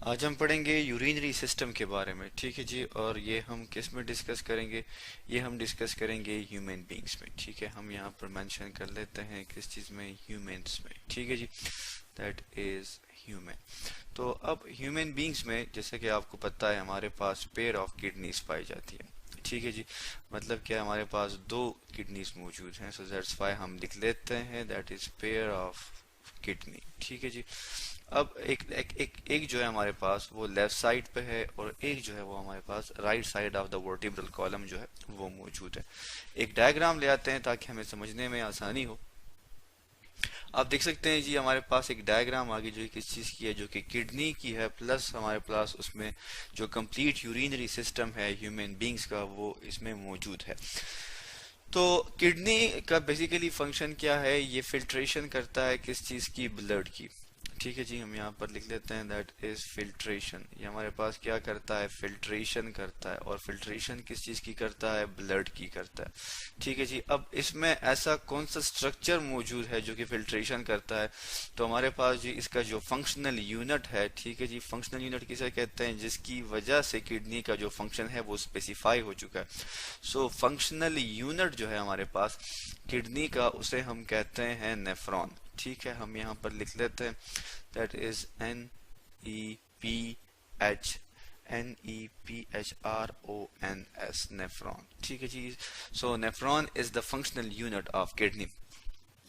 आज हम पढ़ेंगे यूरिनरी सिस्टम के बारे में। ठीक है जी। और ये हम किस में डिस्कस करेंगे? ये हम डिस्कस करेंगे ह्यूमन बींग्स में। ठीक है, हम यहाँ पर मेंशन कर लेते हैं किस चीज़ में, ह्यूमंस में। ठीक है जी, दैट इज ह्यूमन। तो अब ह्यूमन बींग्स में जैसे कि आपको पता है हमारे पास पेयर ऑफ किडनीज पाई जाती है। ठीक है जी, मतलब क्या हमारे पास दो किडनीज मौजूद हैं। सो दैट्स व्हाई हम लिख लेते हैं that is pair of kidney. ठीक है जी। अब एक जो है हमारे पास वो लेफ्ट साइड पे है और एक जो है वो हमारे पास right side of the vertebral column जो है वो मौजूद है। एक डायग्राम ले आते हैं ताकि हमें समझने में आसानी हो। आप देख सकते हैं जी हमारे पास एक डायग्राम आगे जो किस चीज की है, जो कि किडनी की है, प्लस हमारे पास उसमें जो कंप्लीट यूरिनरी सिस्टम है ह्यूमन बींग्स का वो इसमें मौजूद है। तो किडनी का बेसिकली फंक्शन क्या है? ये फिल्ट्रेशन करता है किस चीज की? ब्लड की। ठीक है जी, हम यहाँ पर लिख लेते हैं दैट इज फिल्ट्रेशन। ये हमारे पास क्या करता है? फिल्ट्रेशन करता है। और फिल्ट्रेशन किस चीज की करता है? ब्लड की करता है। ठीक है जी। अब इसमें ऐसा कौन सा स्ट्रक्चर मौजूद है जो कि फिल्ट्रेशन करता है? तो हमारे पास जी इसका जो फंक्शनल यूनिट है, ठीक है जी, फंक्शनल यूनिट किसे कहते हैं? जिसकी वजह से किडनी का जो फंक्शन है वो स्पेसिफाई हो चुका है। सो फंक्शनल यूनिट जो है हमारे पास किडनी का, उसे हम कहते हैं नेफ्रॉन। ठीक है, हम यहाँ पर लिख लेते हैं that is NEPH, NEPHRONS, nephron. ठीक है जी। So nephron is the functional unit of kidney.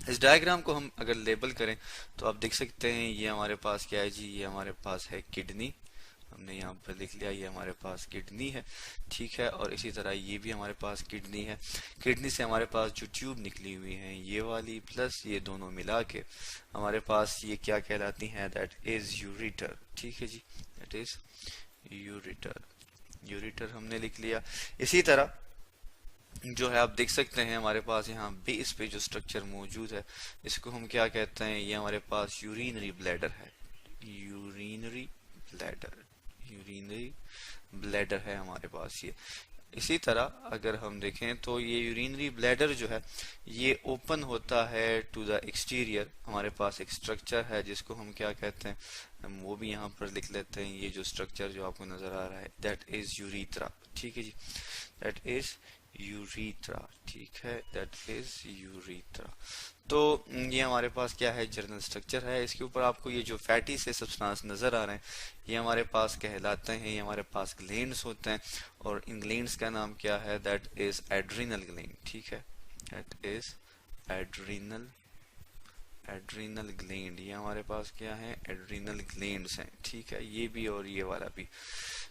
इस डायग्राम को हम अगर लेबल करें तो आप देख सकते हैं ये हमारे पास क्या है जी, ये हमारे पास है किडनी। हमने यहाँ पर लिख लिया ये हमारे पास किडनी है। ठीक है, और इसी तरह ये भी हमारे पास किडनी है। किडनी से हमारे पास जो ट्यूब निकली हुई है ये वाली प्लस ये दोनों मिला के हमारे पास ये क्या कहलाती हैं? That is ureter. ठीक है जी, दैट इज यूरिटर। यूरिटर हमने लिख लिया। इसी तरह जो है आप देख सकते हैं हमारे पास यहाँ बेस पे जो स्ट्रक्चर मौजूद है इसको हम क्या कहते हैं? ये हमारे पास यूरिनरी ब्लैडर है। यूरिनरी ब्लैडर, यूरिनरी ब्लैडर है हमारे पास ये। इसी तरह अगर हम देखें तो ये यूरिनरी ब्लैडर जो है ये ओपन होता है टू द एक्सटीरियर। हमारे पास एक स्ट्रक्चर है जिसको हम क्या कहते हैं? हम वो भी यहाँ पर लिख लेते हैं। ये जो स्ट्रक्चर जो आपको नजर आ रहा है दैट इज यूरिथ्रा। ठीक है जी, दैट इज यूरिथ्रा। ठीक है, दैट इज यूरिथ्रा। तो ये हमारे पास क्या है? जर्नल स्ट्रक्चर है। इसके ऊपर आपको ये जो फैटी से सब्सटेंस नजर आ रहे हैं ये हमारे पास कहलाते हैं, ये हमारे पास ग्लैंड्स होते हैं। और इन ग्लैंड्स का नाम क्या है? That is adrenal gland. ठीक है, that is adrenal, adrenal gland. ये हमारे पास क्या है? एड्रिनल ग्लैंड्स हैं। ठीक है, ये भी और ये वाला भी।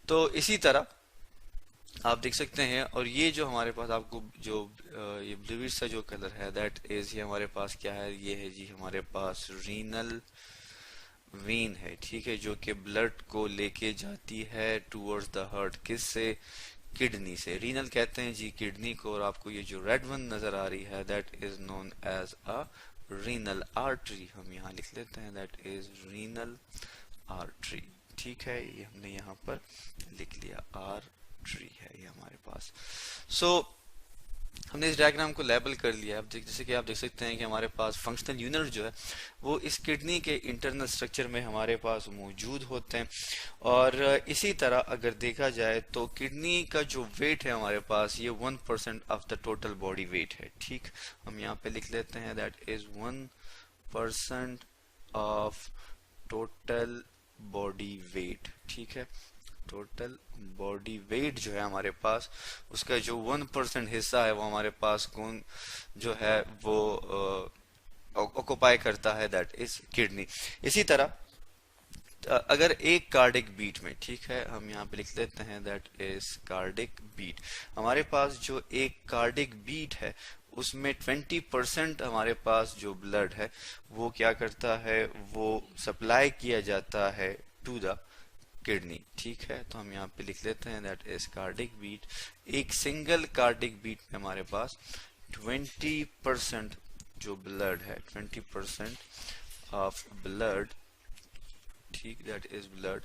तो इसी तरह आप देख सकते हैं। और ये जो हमारे पास आपको जो ये ब्लूइश सा जो कलर है दैट इज, ये हमारे पास क्या है? ये है जी हमारे पास रीनल वेन है। ठीक है, जो कि ब्लड को लेके जाती है टूवर्ड्स द हार्ट। किस से? किडनी से। रीनल कहते हैं जी किडनी को। और आपको ये जो रेड वन नजर आ रही है that is known as a renal artery. हम यहाँ लिख लेते हैं दैट इज रीनल आर्टरी। ठीक है, ये हमने यहाँ पर लिख लिया, आर्टरी है ये हमारे पास। सो हमने इस डायग्राम को लेबल कर लिया। अब जैसे कि आप देख सकते हैं कि हमारे पास फंक्शनल यूनिट जो है वो इस किडनी के इंटरनल स्ट्रक्चर में हमारे पास मौजूद होते हैं। और इसी तरह अगर देखा जाए तो किडनी का जो वेट है हमारे पास ये 1% of the total body weight है। ठीक, हम यहाँ पे लिख लेते हैं that is 1% of total body weight. ठीक है, टोटल बॉडी वेट जो है हमारे पास उसका जो 1% हिस्सा है वो हमारे पास कौन जो है वो ऑक्युपाई करता है? That is kidney. इसी तरह अगर एक कार्डिक बीट में, ठीक है, हम यहाँ पे लिख लेते हैं दैट इज कार्डिक बीट। हमारे पास जो एक कार्डिक बीट है उसमें 20% हमारे पास जो ब्लड है वो क्या करता है? वो सप्लाई किया जाता है टू द किडनी। ठीक है, तो हम यहाँ पे लिख लेते हैं दैट इज कार्डिक बीट। एक सिंगल कार्डिक बीट में हमारे पास 20% जो ब्लड है, 20% ऑफ ब्लड, ठीक, दैट इज ब्लड,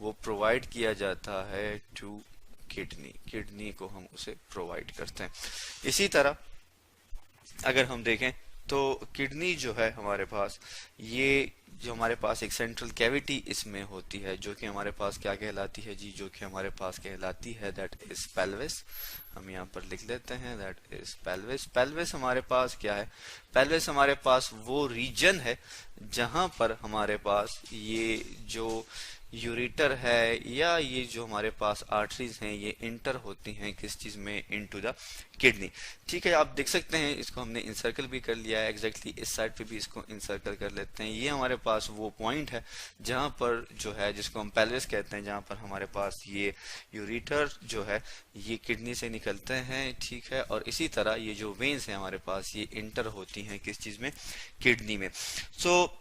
वो प्रोवाइड किया जाता है टू किडनी। किडनी को हम उसे प्रोवाइड करते हैं। इसी तरह अगर हम देखें तो किडनी जो है हमारे पास ये जो हमारे पास एक सेंट्रल कैविटी इसमें होती है, जो कि हमारे पास क्या कहलाती है जी, जो कि हमारे पास कहलाती है दैट इज पेल्विस। हम यहाँ पर लिख लेते हैं दैट इज पेल्विस। पेल्विस हमारे पास क्या है, पेल्विस हमारे पास वो रीजन है जहां पर हमारे पास ये जो यूरेटर है या ये जो हमारे पास आर्टरीज हैं ये इंटर होती हैं किस चीज में, इनटू द किडनी। ठीक है, आप देख सकते हैं इसको हमने इंसर्कल भी कर लिया है, एग्जैक्टली इस साइड पे भी इसको इंसर्कल कर लेते हैं। ये हमारे पास वो पॉइंट है जहां पर जो है, जिसको हम पेल्विस कहते हैं, जहां पर हमारे पास ये यूरेटर जो है ये किडनी से निकलते हैं। ठीक है, और इसी तरह ये जो वेन्स हैं हमारे पास ये इंटर होती हैं किस चीज में, किडनी में। सो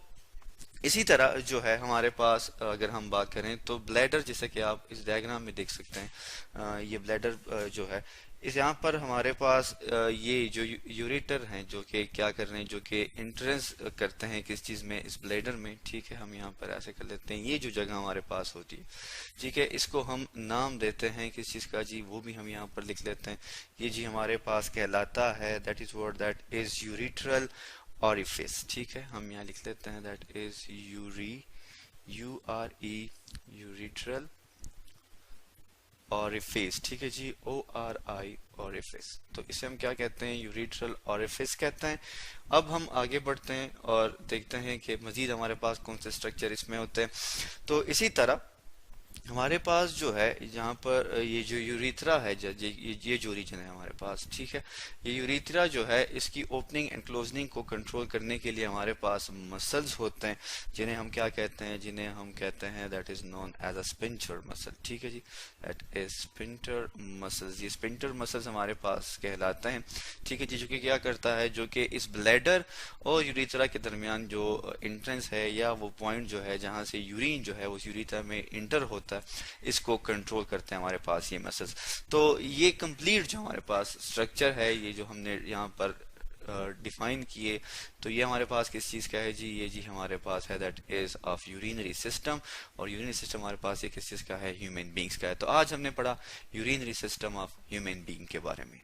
इसी तरह जो है हमारे पास अगर हम बात करें तो ब्लैडर, जैसे कि आप इस डायग्राम में देख सकते हैं, ये ब्लैडर जो है इस यहाँ पर हमारे पास ये जो यूरेटर हैं जो कि क्या कर रहे हैं, जो कि एंट्रेंस करते हैं किस चीज में, इस ब्लैडर में। ठीक है, हम यहाँ पर ऐसे कर लेते हैं, ये जो जगह हमारे पास होती है, ठीक है, इसको हम नाम देते हैं किस चीज का जी, वो भी हम यहाँ पर लिख लेते हैं। ये जी हमारे पास कहलाता है that is what, that is ureteral orifice. ठीक है, हम यहाँ लिख लेते हैं दैट इज यूरिट्रल ऑरिफिस। ठीक है जी, ORI ऑरिफिस, तो इसे हम क्या कहते हैं, यूरिट्रल ऑरिफिस कहते हैं। अब हम आगे बढ़ते हैं और देखते हैं कि मजीद हमारे पास कौन से स्ट्रक्चर इसमें होते हैं। तो इसी तरह हमारे पास जो है यहाँ पर ये जो यूरिथ्रा है, ये जो रीजन है हमारे पास, ठीक है, ये यूरिथ्रा जो है इसकी ओपनिंग एंड क्लोजनिंग को कंट्रोल करने के लिए हमारे पास मसल्स होते हैं, जिन्हें हम क्या कहते हैं, जिन्हें हम कहते हैं that is known as a sphincter muscle. ठीक है जी, दैट इज स्पिंटर मसल्स। ये स्पिंटर मसल्स हमारे पास कहलाते हैं। ठीक है जी, जो कि क्या करता है, जो कि इस ब्लैडर और यूरिथ्रा के दरमियान जो एंट्रेंस है या वो पॉइंट जो है जहां से यूरिन जो है उस यूरिथ्रा में इंटर होता है, इसको कंट्रोल करते हैं हमारे पास ये मसल्स। तो ये कंप्लीट जो हमारे पास स्ट्रक्चर है, ये जो हमने यहाँ पर डिफाइन किए, तो ये हमारे पास किस चीज का है जी, ये जी हमारे पास है that is of urinary system, और यूरिनरी सिस्टम हमारे पास ये किस चीज का है, ह्यूमन बींग्स का है। तो आज हमने पढ़ा urinary system of human being के बारे में।